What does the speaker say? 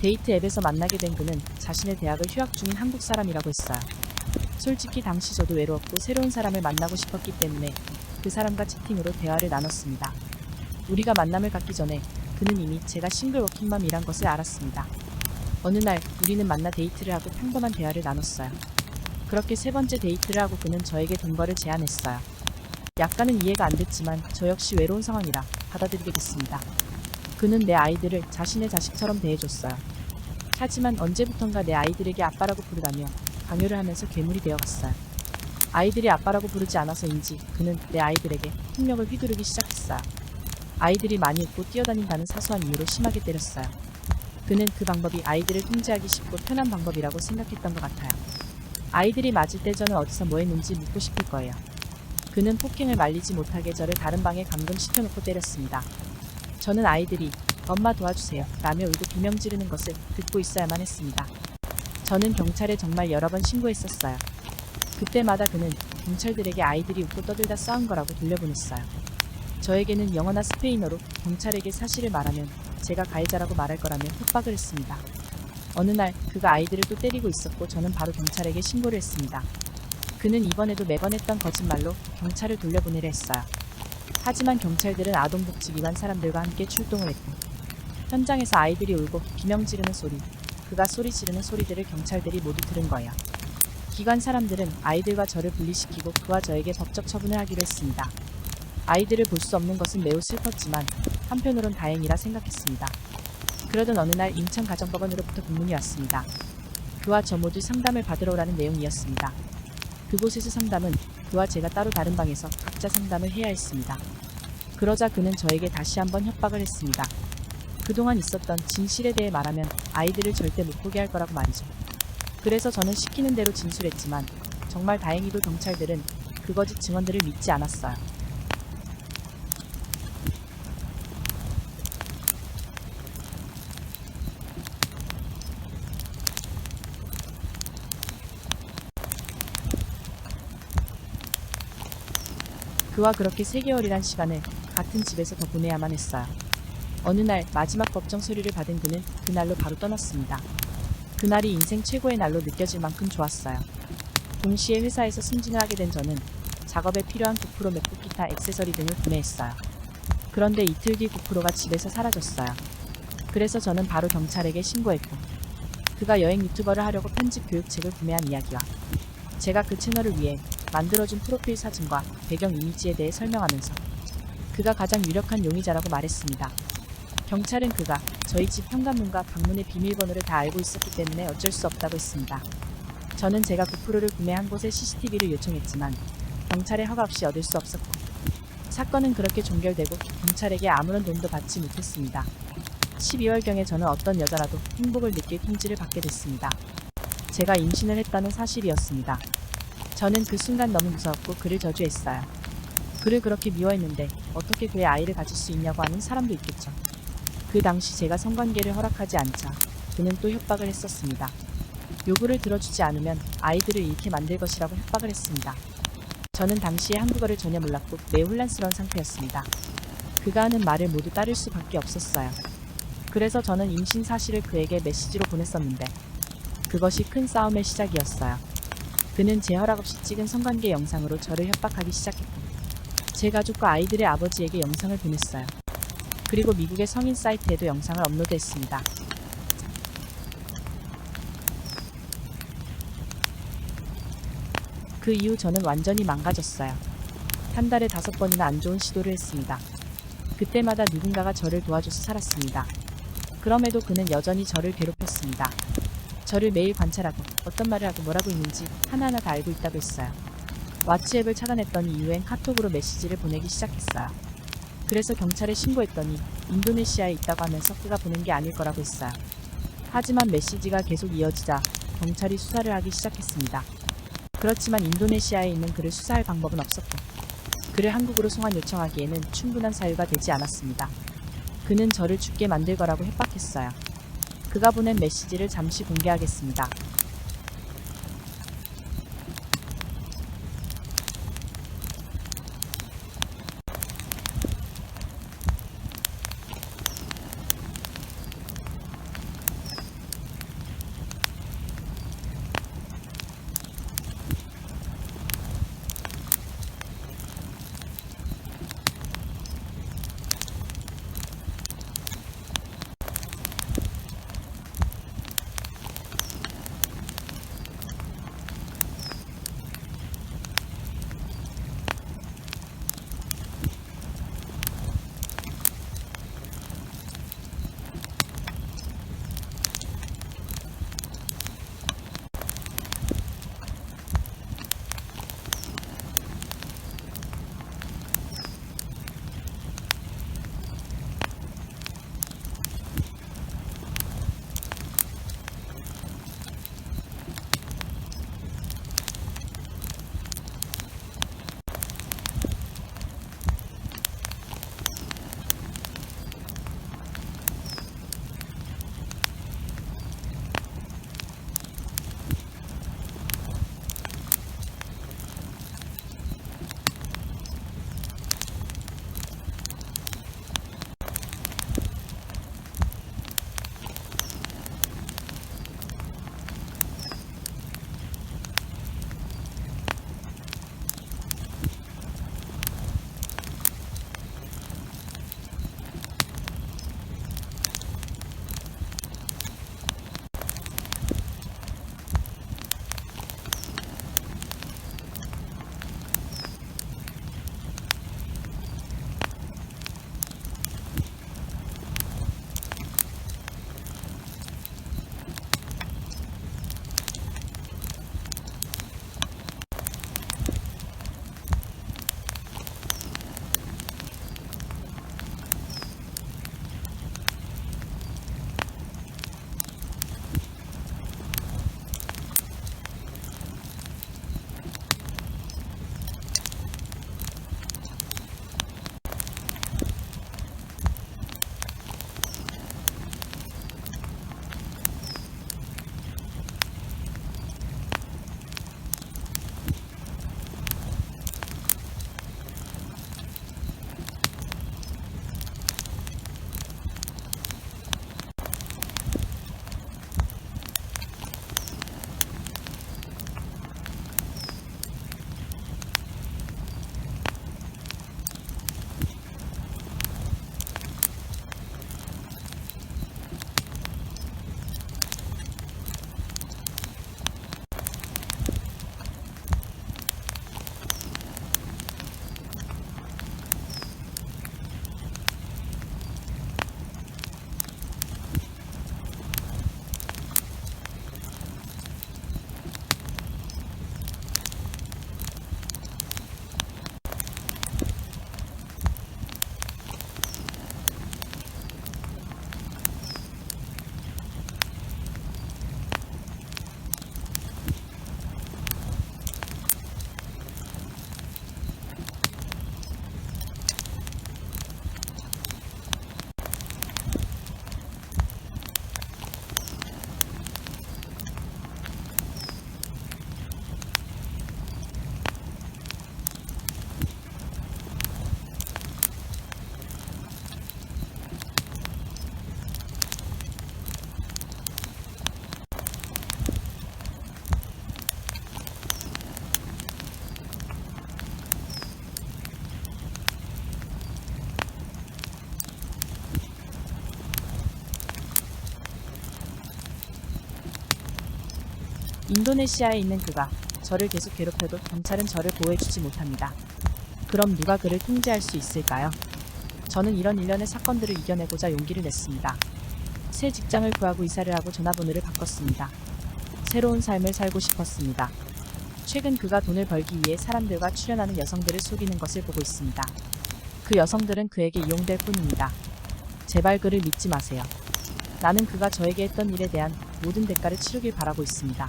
데이트 앱에서 만나게 된 그는 자신의 대학을 휴학 중인 한국 사람이라고 했어요. 솔직히 당시 저도 외로웠고 새로운 사람을 만나고 싶었기 때문에 그 사람과 채팅으로 대화를 나눴습니다. 우리가 만남을 갖기 전에 그는 이미 제가 싱글 워킹맘이란 것을 알았습니다. 어느 날 우리는 만나 데이트를 하고 평범한 대화를 나눴어요. 그렇게 세 번째 데이트를 하고 그는 저에게 동거를 제안했어요. 약간은 이해가 안 됐지만 저 역시 외로운 상황이라 받아들이게 됐습니다. 그는 내 아이들을 자신의 자식처럼 대해줬어요. 하지만 언제부턴가 내 아이들에게 아빠라고 부르라며 강요를 하면서 괴물이 되어갔어요. 아이들이 아빠라고 부르지 않아서인지 그는 내 아이들에게 폭력을 휘두르기 시작했어요. 아이들이 많이 웃고 뛰어다닌다는 사소한 이유로 심하게 때렸어요. 그는 그 방법이 아이들을 통제하기 쉽고 편한 방법이라고 생각했던 것 같아요. 아이들이 맞을 때 저는 어디서 뭐 했는지 묻고 싶을 거예요. 그는 폭행을 말리지 못하게 저를 다른 방에 감금시켜놓고 때렸습니다. 저는 아이들이 엄마 도와주세요 라며 울고 비명 지르는 것을 듣고 있어야만 했습니다. 저는 경찰에 정말 여러 번 신고했었어요. 그때마다 그는 경찰들에게 아이들이 웃고 떠들다 싸운 거라고 돌려보냈어요. 저에게는 영어나 스페인어로 경찰에게 사실을 말하면 제가 가해자라고 말할 거라며 협박을 했습니다. 어느 날 그가 아이들을 또 때리고 있었고 저는 바로 경찰에게 신고를 했습니다. 그는 이번에도 매번 했던 거짓말로 경찰을 돌려보내려 했어요. 하지만 경찰들은 아동복지기관 사람들과 함께 출동을 했고 현장에서 아이들이 울고 비명 지르는 소리, 그가 소리 지르는 소리들을 경찰들이 모두 들은 거예요. 기관 사람들은 아이들과 저를 분리시키고 그와 저에게 법적 처분을 하기로 했습니다. 아이들을 볼 수 없는 것은 매우 슬펐지만 한편으론 다행이라 생각했습니다. 그러던 어느 날 인천가정법원으로부터 공문이 왔습니다. 그와 저 모두 상담을 받으러 오라는 내용이었습니다. 그곳에서 상담은 그와 제가 따로 다른 방에서 각자 상담을 해야 했습니다. 그러자 그는 저에게 다시 한번 협박을 했습니다. 그동안 있었던 진실에 대해 말하면 아이들을 절대 못 보게 할 거라고 말이죠. 그래서 저는 시키는 대로 진술했지만 정말 다행히도 경찰들은 그 거짓 증언들을 믿지 않았어요. 그와 그렇게 3개월이란 시간을 같은 집에서 더 보내야만 했어요. 어느 날 마지막 법정 소리를 받은 그는 그날로 바로 떠났습니다. 그날이 인생 최고의 날로 느껴질 만큼 좋았어요. 동시에 회사에서 승진을 하게 된 저는 작업에 필요한 고프로 맥북 기타 액세서리 등을 구매했어요. 그런데 이틀 뒤 고프로가 집에서 사라졌어요. 그래서 저는 바로 경찰에게 신고했고 그가 여행 유튜버를 하려고 편집 교육책을 구매한 이야기와 제가 그 채널을 위해 만들어준 프로필 사진과 배경 이미지에 대해 설명하면서 그가 가장 유력한 용의자라고 말했습니다. 경찰은 그가 저희 집 현관문과 방문의 비밀번호를 다 알고 있었기 때문에 어쩔 수 없다고 했습니다. 저는 제가 고프로를 구매한 곳에 CCTV를 요청했지만 경찰의 허가 없이 얻을 수 없었고 사건은 그렇게 종결되고 경찰에게 아무런 도움도 받지 못했습니다. 12월경에 저는 어떤 여자라도 행복을 느낄 통지를 받게 됐습니다. 제가 임신을 했다는 사실이었습니다. 저는 그 순간 너무 무서웠고 그를 저주했어요. 그를 그렇게 미워했는데 어떻게 그의 아이를 가질 수 있냐고 하는 사람도 있겠죠. 그 당시 제가 성관계를 허락하지 않자 그는 또 협박을 했었습니다. 요구를 들어주지 않으면 아이들을 잃게 만들 것이라고 협박을 했습니다. 저는 당시에 한국어를 전혀 몰랐고 매우 혼란스러운 상태였습니다. 그가 하는 말을 모두 따를 수밖에 없었어요. 그래서 저는 임신 사실을 그에게 메시지로 보냈었는데 그것이 큰 싸움의 시작이었어요. 그는 제 허락 없이 찍은 성관계 영상으로 저를 협박하기 시작했고 제 가족과 아이들의 아버지에게 영상을 보냈어요. 그리고 미국의 성인 사이트에도 영상을 업로드했습니다. 그 이후 저는 완전히 망가졌어요. 한 달에 5번이나 안 좋은 시도를 했습니다. 그때마다 누군가가 저를 도와줘서 살았습니다. 그럼에도 그는 여전히 저를 괴롭혔습니다. 저를 매일 관찰하고 어떤 말을 하고 뭐라고 있는지 하나하나 다 알고 있다고 했어요. 왓츠앱을 차단했더니 이후엔 카톡으로 메시지를 보내기 시작했어요. 그래서 경찰에 신고했더니 인도네시아에 있다고 하면서 그가 보낸 게 아닐 거라고 했어요. 하지만 메시지가 계속 이어지자 경찰이 수사를 하기 시작했습니다. 그렇지만 인도네시아에 있는 그를 수사할 방법은 없었고 그를 한국으로 송환 요청하기에는 충분한 사유가 되지 않았습니다. 그는 저를 죽게 만들 거라고 협박했어요. 그가 보낸 메시지를 잠시 공개하겠습니다. 인도네시아에 있는 그가 저를 계속 괴롭혀도 경찰은 저를 보호해주지 못합니다. 그럼 누가 그를 통제할 수 있을까요? 저는 이런 일련의 사건들을 이겨내고자 용기를 냈습니다. 새 직장을 구하고 이사를 하고 전화번호를 바꿨습니다. 새로운 삶을 살고 싶었습니다. 최근 그가 돈을 벌기 위해 사람들과 출연하는 여성들을 속이는 것을 보고 있습니다. 그 여성들은 그에게 이용될 뿐입니다. 제발 그를 믿지 마세요. 나는 그가 저에게 했던 일에 대한 모든 대가를 치르길 바라고 있습니다.